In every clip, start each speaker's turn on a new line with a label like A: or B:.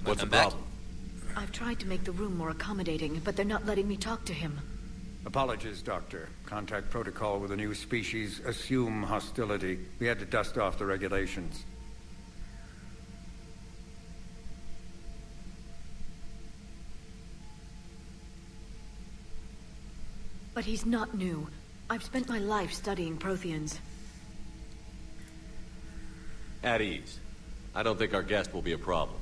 A: What's the
B: I'm back.
A: problem?
C: I've tried to make the room more accommodating, but they're not letting me talk to him.
D: Apologies, Doctor. Contact protocol with a new species. Assume hostility. We had to dust off the regulations.
C: But he's not new. I've spent my life studying Protheans.
A: At ease. I don't think our guest will be a problem.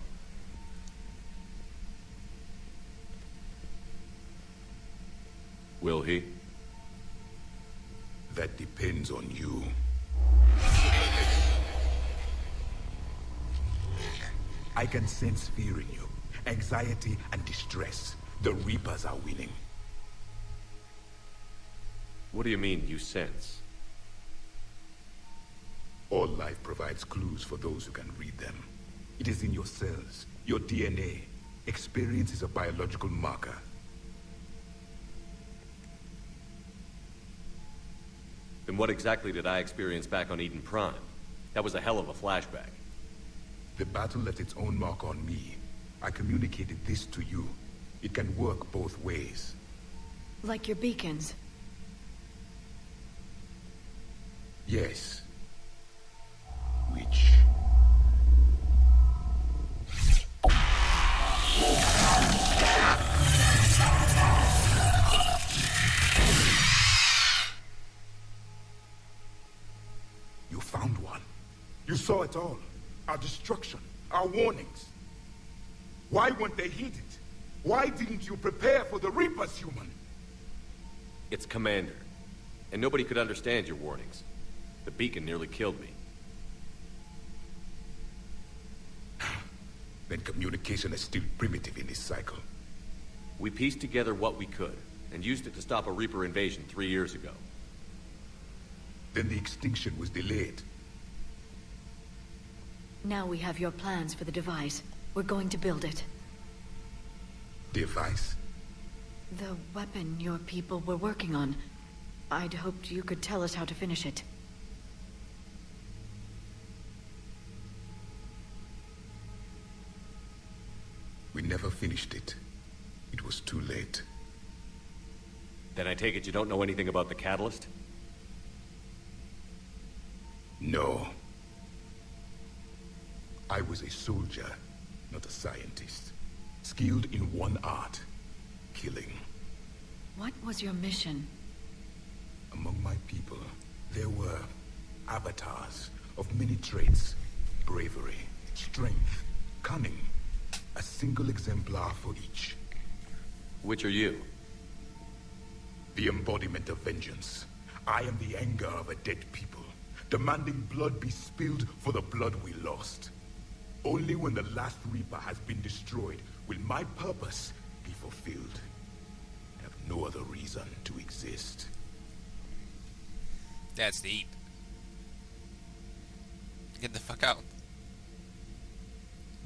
A: Will he?
E: That depends on you. I can sense fear in you, anxiety and distress. The Reapers are winning.
A: What do you mean, you sense?
E: All life provides clues for those who can read them. It is in your cells, your DNA. Experience is a biological marker.
A: Then what exactly did I experience back on Eden Prime? That was a hell of a flashback.
E: The battle left its own mark on me. I communicated this to you. It can work both ways.
C: Like your beacons.
E: Yes. Which... You found one. You saw it all. Our destruction, our warnings. Why weren't they heeded? Why didn't you prepare for the Reapers, human?
A: It's Commander. And nobody could understand your warnings. The beacon nearly killed me.
E: Then communication is still primitive in this cycle.
A: We pieced together what we could, and used it to stop a Reaper invasion 3 years ago.
E: Then the extinction was delayed.
C: Now we have your plans for the device. We're going to build it.
E: Device?
C: The weapon your people were working on. I'd hoped you could tell us how to finish it.
E: We never finished it. It was too late.
A: Then I take it you don't know anything about the catalyst?
E: No. I was a soldier, not a scientist. Skilled in one art, killing.
C: What was your mission?
E: Among my people, there were avatars of many traits. Bravery, strength, cunning. A single exemplar for each.
A: Which are you?
E: The embodiment of vengeance. I am the anger of a dead people, demanding blood be spilled for the blood we lost. Only when the last Reaper has been destroyed will my purpose be fulfilled. I have no other reason to exist.
B: That's deep. Get the fuck out.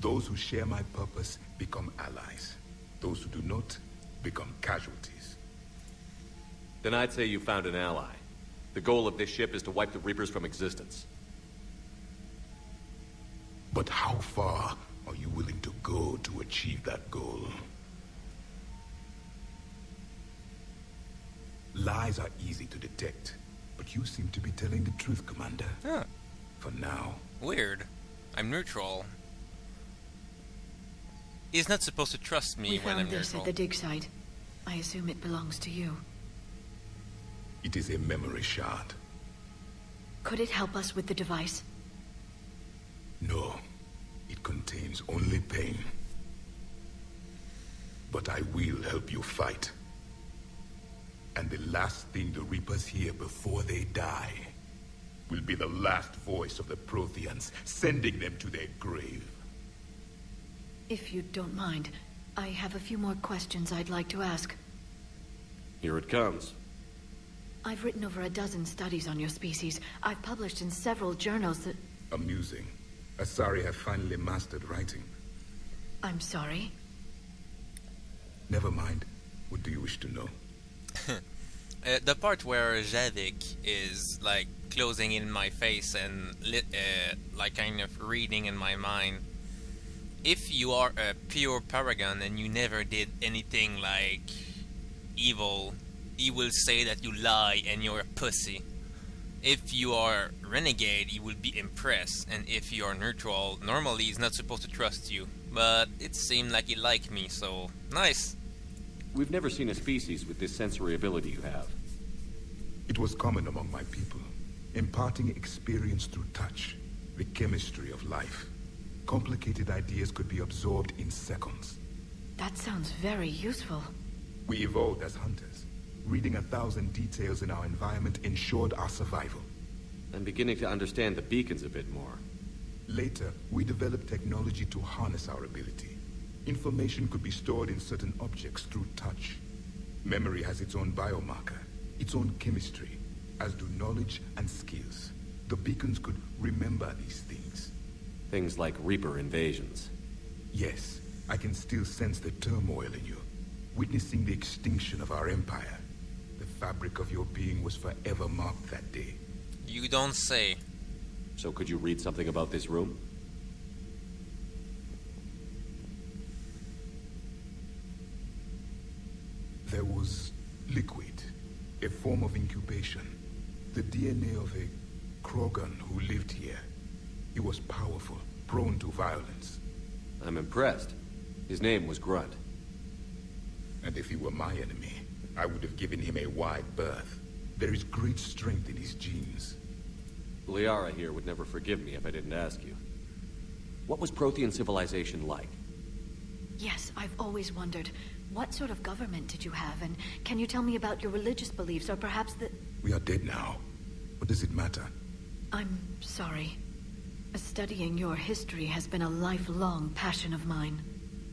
E: Those who share my purpose become allies. Those who do not become casualties.
A: Then I'd say you found an ally. The goal of this ship is to wipe the Reapers from existence.
E: But how far are you willing to go to achieve that goal? Lies are easy to detect, but you seem to be telling the truth, Commander.
B: Huh.
E: For now.
B: Weird. I'm neutral. He's not supposed to trust me
C: We
B: when
C: found
B: I'm
C: this
B: neutral.
C: at the dig site. I assume it belongs to you.
E: It is a memory shard.
C: Could it help us with the device?
E: No, it contains only pain. But I will help you fight. And the last thing the Reapers hear before they die will be the last voice of the Protheans, sending them to their grave.
C: If you don't mind, I have a few more questions I'd like to ask.
A: Here it comes.
C: I've written over a dozen studies on your species. I've published in several journals that...
E: Amusing. Asari have finally mastered writing.
C: I'm sorry.
E: Never mind. What do you wish to know?
B: The part where Javik is like closing in my face and like kind of reading in my mind. if you are a pure paragon and you never did anything like evil, he will say that you lie and you're a pussy. If you are renegade, he will be impressed, and if you are neutral, normally he's not supposed to trust you. But it seemed like he liked me, so nice.
A: We've never seen a species with this sensory ability you have.
E: It was common among my people, imparting experience through touch, the chemistry of life. Complicated ideas could be absorbed in seconds.
C: That sounds very useful.
E: We evolved as hunters. Reading 1,000 details in our environment ensured our survival.
A: I'm beginning to understand the beacons a bit more.
E: Later, we developed technology to harness our ability. Information could be stored in certain objects through touch. Memory has its own biomarker, its own chemistry, as do knowledge and skills. The beacons could remember these things.
A: Things like Reaper invasions.
E: Yes, I can still sense the turmoil in you, witnessing the extinction of our empire. The fabric of your being was forever marked that day.
B: You don't say.
A: So could you read something about this room?
E: There was liquid, a form of incubation. The DNA of a Krogan who lived here. He was powerful, prone to violence.
A: I'm impressed. His name was Grunt.
E: And if he were my enemy, I would have given him a wide berth. There is great strength in his genes.
A: Liara here would never forgive me if I didn't ask you. What was Prothean civilization like?
C: Yes, I've always wondered, what sort of government did you have, and can you tell me about your religious beliefs, or perhaps the...
E: We are dead now. What does it matter?
C: I'm sorry. Studying your history has been a lifelong passion of mine.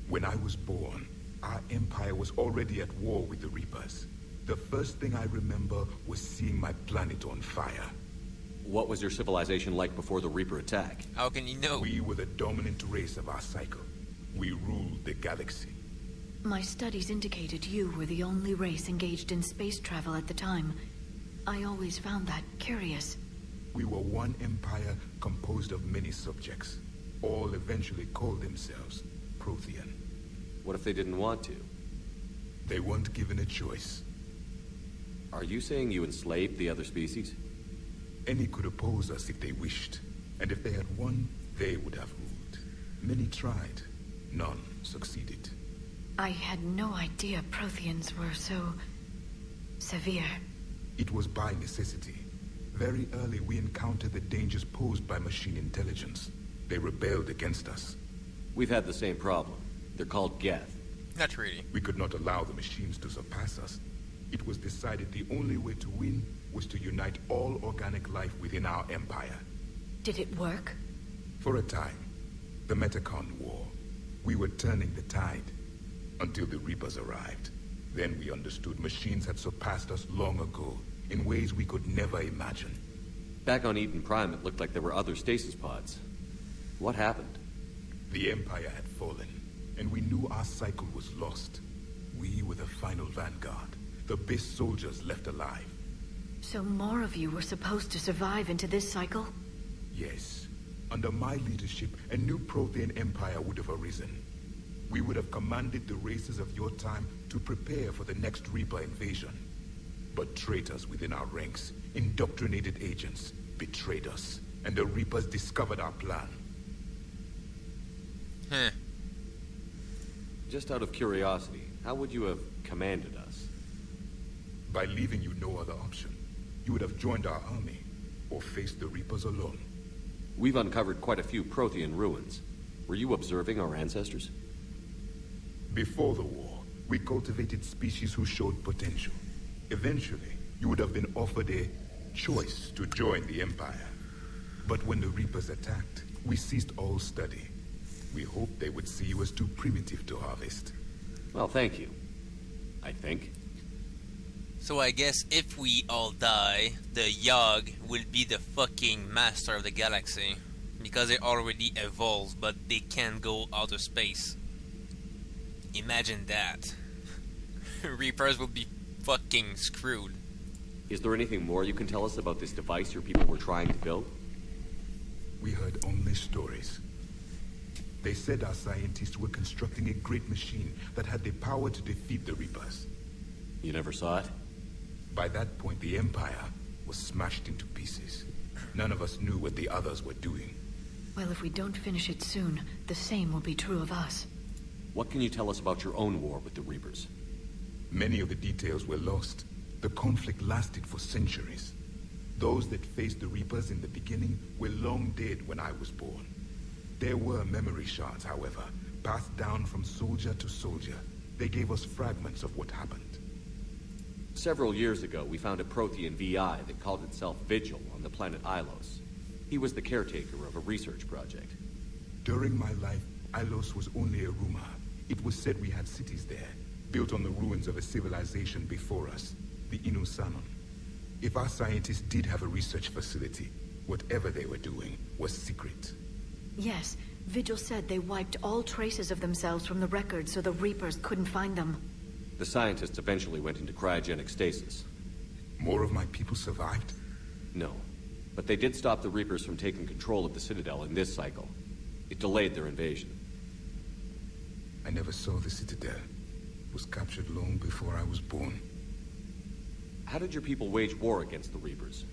E: When I was born, our empire was already at war with the Reapers. The first thing I remember was seeing my planet on fire.
A: What was your civilization like before the Reaper attack?
B: How can you know?
E: We were the dominant race of our cycle. We ruled the galaxy.
C: My studies indicated you were the only race engaged in space travel at the time. I always found that curious.
E: We were one empire composed of many subjects. All eventually called themselves Prothean.
A: What if they didn't want to?
E: They weren't given a choice.
A: Are you saying you enslaved the other species?
E: Any could oppose us if they wished. And if they had won, they would have ruled. Many tried. None succeeded.
C: I had no idea Protheans were so... severe.
E: It was by necessity. Very early we encountered the dangers posed by machine intelligence. They rebelled against us.
A: We've had the same problem. They're called Geth.
B: Not really.
E: We could not allow the machines to surpass us. It was decided the only way to win was to unite all organic life within our empire.
C: Did it work?
E: For a time, the Metacon War, we were turning the tide until the Reapers arrived. Then we understood machines had surpassed us long ago in ways we could never imagine.
A: Back on Eden Prime, it looked like there were other stasis pods. What happened?
E: The Empire had fallen, and we knew our cycle was lost. We were the final vanguard, the best soldiers left alive.
C: So more of you were supposed to survive into this cycle?
E: Yes. Under my leadership, a new Prothean empire would have arisen. We would have commanded the races of your time to prepare for the next Reaper invasion. But traitors within our ranks, indoctrinated agents, betrayed us, and the Reapers discovered our plan.
A: Just out of curiosity, how would you have commanded us?
E: By leaving you no other option. You would have joined our army, or faced the Reapers alone.
A: We've uncovered quite a few Prothean ruins. Were you observing our ancestors?
E: Before the war, we cultivated species who showed potential. Eventually, you would have been offered a choice to join the Empire. But when the Reapers attacked, we ceased all study. We hoped they would see you as too primitive to harvest.
A: Well, thank you. I think.
B: So I guess if we all die, the Yogg will be the fucking master of the galaxy. Because they already evolved, but they can't go outer space. Imagine that. Reapers will be fucking screwed.
A: Is there anything more you can tell us about this device your people were trying to build?
E: We heard only stories. They said our scientists were constructing a great machine that had the power to defeat the Reapers.
A: You never saw it?
E: By that point, the Empire was smashed into pieces. None of us knew what the others were doing.
C: Well, if we don't finish it soon, the same will be true of us.
A: What can you tell us about your own war with the Reapers?
E: Many of the details were lost. The conflict lasted for centuries. Those that faced the Reapers in the beginning were long dead when I was born. There were memory shards, however, passed down from soldier to soldier. They gave us fragments of what happened.
A: Several years ago, we found a Prothean VI that called itself Vigil on the planet Ilos. He was the caretaker of a research project.
E: During my life, Ilos was only a rumor. It was said we had cities there, built on the ruins of a civilization before us, the Inusanon. If our scientists did have a research facility, whatever they were doing was secret.
C: Yes, Vigil said they wiped all traces of themselves from the records so the Reapers couldn't find them.
A: The scientists eventually went into cryogenic stasis.
E: More of my people survived?
A: No, but they did stop the Reapers from taking control of the Citadel in this cycle. It delayed their invasion.
E: I never saw the Citadel. It was captured long before I was born.
A: How did your people wage war against the Reapers?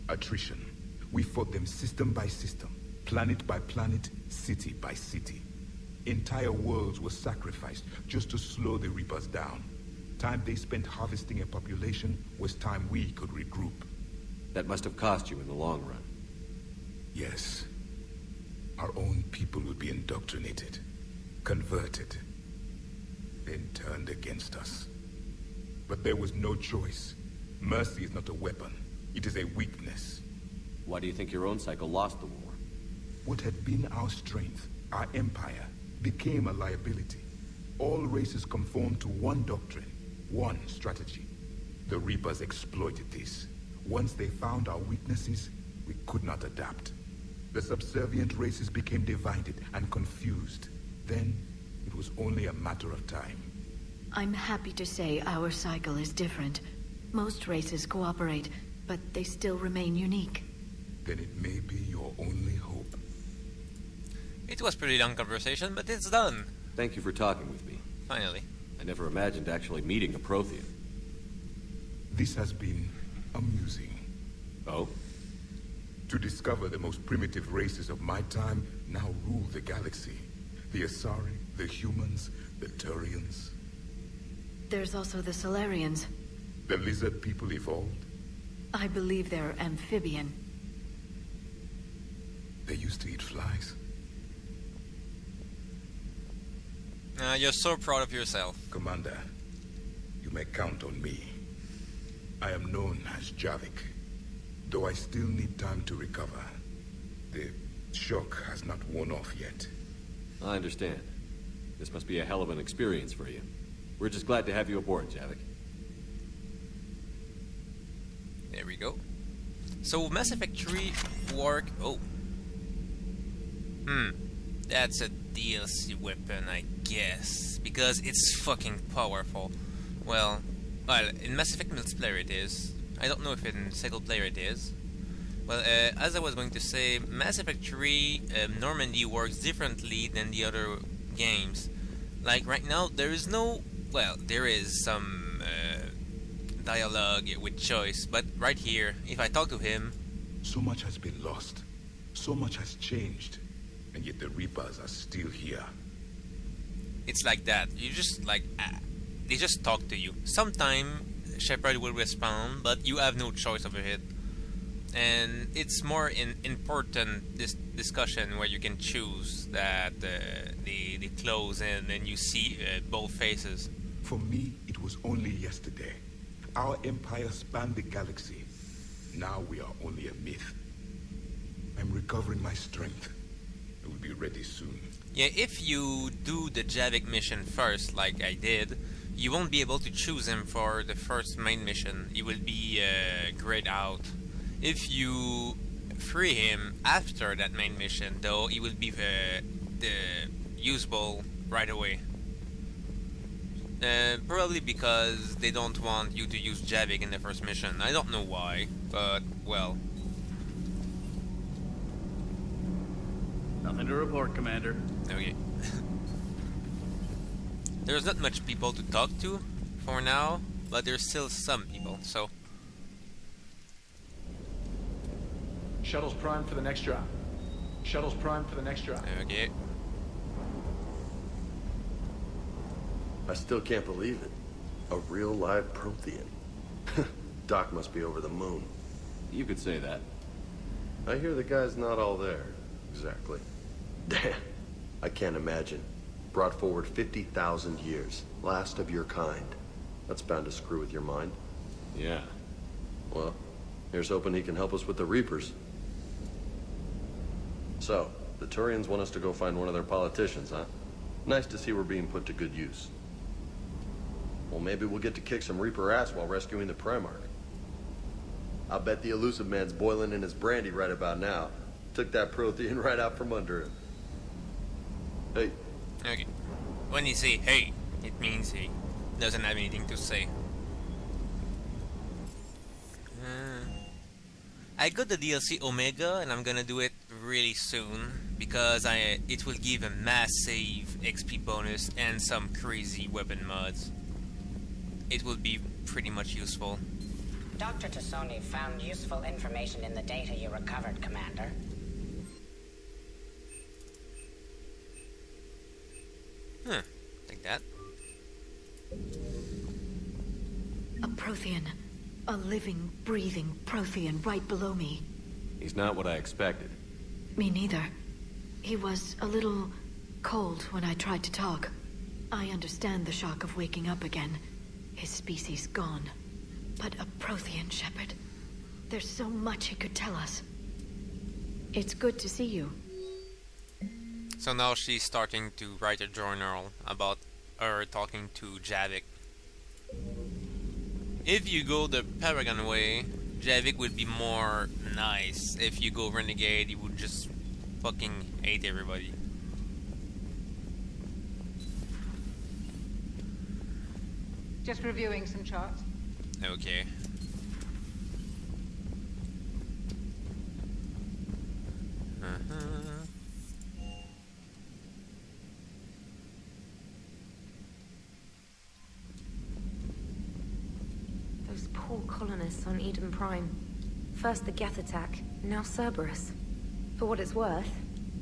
E: Attrition. We fought them system by system, planet by planet, city by city. Entire worlds were sacrificed just to slow the Reapers down. Time they spent harvesting a population was time we could regroup.
A: That must have cost you in the long run.
E: Yes. Our own people would be indoctrinated, converted, then turned against us. But there was no choice. Mercy is not a weapon. It is a weakness.
A: Why do you think your own cycle lost the war?
E: What had been our strength, our empire, became a liability. All races conformed to one doctrine, one strategy. The Reapers exploited this. Once they found our weaknesses, we could not adapt. The subservient races became divided and confused. Then, it was only a matter of time.
C: I'm happy to say our cycle is different. Most races cooperate, but they still remain unique.
E: Then it may be your only hope.
B: It was pretty long conversation, but it's done.
A: Thank you for talking with me.
B: Finally.
A: I never imagined actually meeting a Prothean.
E: This has been amusing.
A: Oh?
E: To discover the most primitive races of my time now rule the galaxy. The Asari, the humans, the Turians.
C: There's also the Solarians.
E: The lizard people evolved.
C: I believe they're amphibian.
E: They used to eat flies.
B: You're so proud of yourself.
E: Commander, you may count on me. I am known as Javik, though I still need time to recover. The shock has not worn off yet.
A: I understand. This must be a hell of an experience for you. We're just glad to have you aboard, Javik.
B: There we go. So Mass Effect 3 work. Oh. That's a DLC weapon, I guess, because it's fucking powerful. Well, in Mass Effect multiplayer it is. I don't know if in single player it is. Well, as I was going to say, Mass Effect 3 Normandy works differently than the other games. Like right now, there is no. Well, there is some dialogue with choice, but right here, if I talk to him,
E: So much has been lost. So much has changed. And yet the Reapers are still here.
B: it's like that. You just like they just talk to you. Sometime Shepard will respond, but you have no choice over it. And it's more important this discussion where you can choose that the close and then you see both faces.
E: For me, it was only yesterday. Our empire spanned the galaxy. Now we are only a myth. I'm recovering my strength. I will be ready soon.
B: Yeah, if you do the Javik mission first, like I did, you won't be able to choose him for the first main mission. He will be grayed out. If you free him after that main mission, though, he will be usable right away. Probably because they don't want you to use Javik in the first mission. I don't know why, but, well.
F: Nothing to report, Commander.
B: Okay. There's not much people to talk to for now, but there's still some people, so...
F: Shuttle's primed for the next drop. Shuttle's primed for the next drop.
B: Okay.
G: I still can't believe it. A real live Prothean. Doc must be over the moon.
A: You could say that.
G: I hear the guy's not all there. Exactly. Damn. I can't imagine. Brought forward 50,000 years. Last of your kind. That's bound to screw with your mind.
A: Yeah.
G: Well, here's hoping he can help us with the Reapers. So, the Turians want us to go find one of their politicians, huh? Nice to see we're being put to good use. Well, maybe we'll get to kick some Reaper ass while rescuing the Primarch. I'll bet the elusive man's boiling in his brandy right about now. Took that Prothean right out from under him. Hey.
B: Okay. When you say hey, it means he doesn't have anything to say. I got the DLC Omega and I'm gonna do it really soon because it will give a massive XP bonus and some crazy weapon mods. It will be pretty much useful.
H: Dr. Tassoni found useful information in the data you recovered, Commander.
B: Like that.
C: A Prothean. A living, breathing Prothean right below me.
A: He's not what I expected.
C: Me neither. He was a little cold when I tried to talk. I understand the shock of waking up again. His species gone. But a Prothean, Shepard. There's so much he could tell us. It's good to see you.
B: So now she's starting to write a journal about her talking to Javik. If you go the Paragon way, Javik will be more nice. If you go Renegade, he would just fucking hate everybody.
I: Just reviewing some charts.
B: Okay.
J: Those poor colonists on Eden Prime. First the Geth attack, now Cerberus. For what it's worth,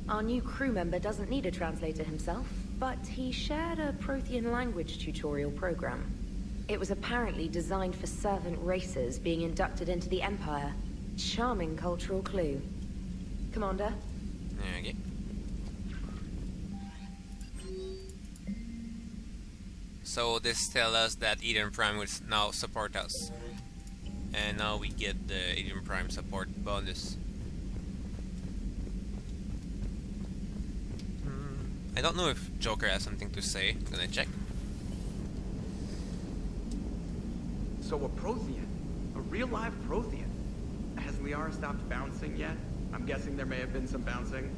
J: our new crew member doesn't need a translator himself, but he shared a Prothean language tutorial program. It was apparently designed for servant races being inducted into the Empire. Charming cultural clue. Commander?
B: Okay. So this tells us that Eden Prime will now support us. And now we get the Eden Prime support bonus. I don't know if Joker has something to say. I'm gonna check.
K: So a Prothean. A real live Prothean. Has Liara stopped bouncing yet? I'm guessing there may have been some bouncing.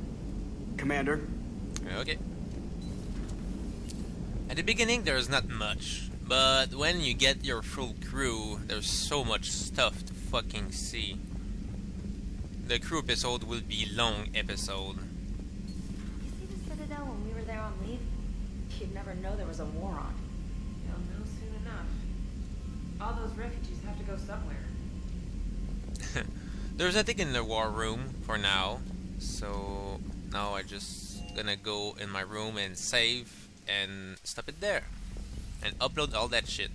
F: Commander.
B: Okay. At the beginning there's not much, but when you get your full crew, there's so much stuff to fucking see. The crew episode will be long episode.
J: You see the Citadel when we were there on leave? You'd never know there was a war on.
I: You'll know soon enough. All those refugees have to go somewhere.
B: There's nothing in the war room for now, so now I just gonna go in my room and save and stop it there and upload all that shit.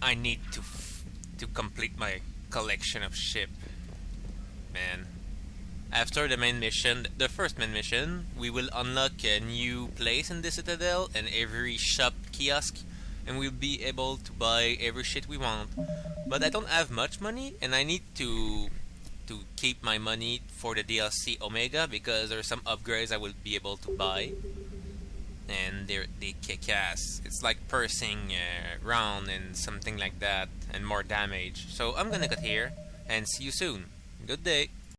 B: I need to complete my collection of ship, man. After the main mission, the first main mission, we will unlock a new place in the Citadel and every shop kiosk, and we'll be able to buy every shit we want. But I don't have much money, and I need to keep my money for the DLC Omega because there are some upgrades I will be able to buy, and they kick ass. It's like pursing round and something like that, and more damage. So I'm gonna cut here and see you soon. Good day.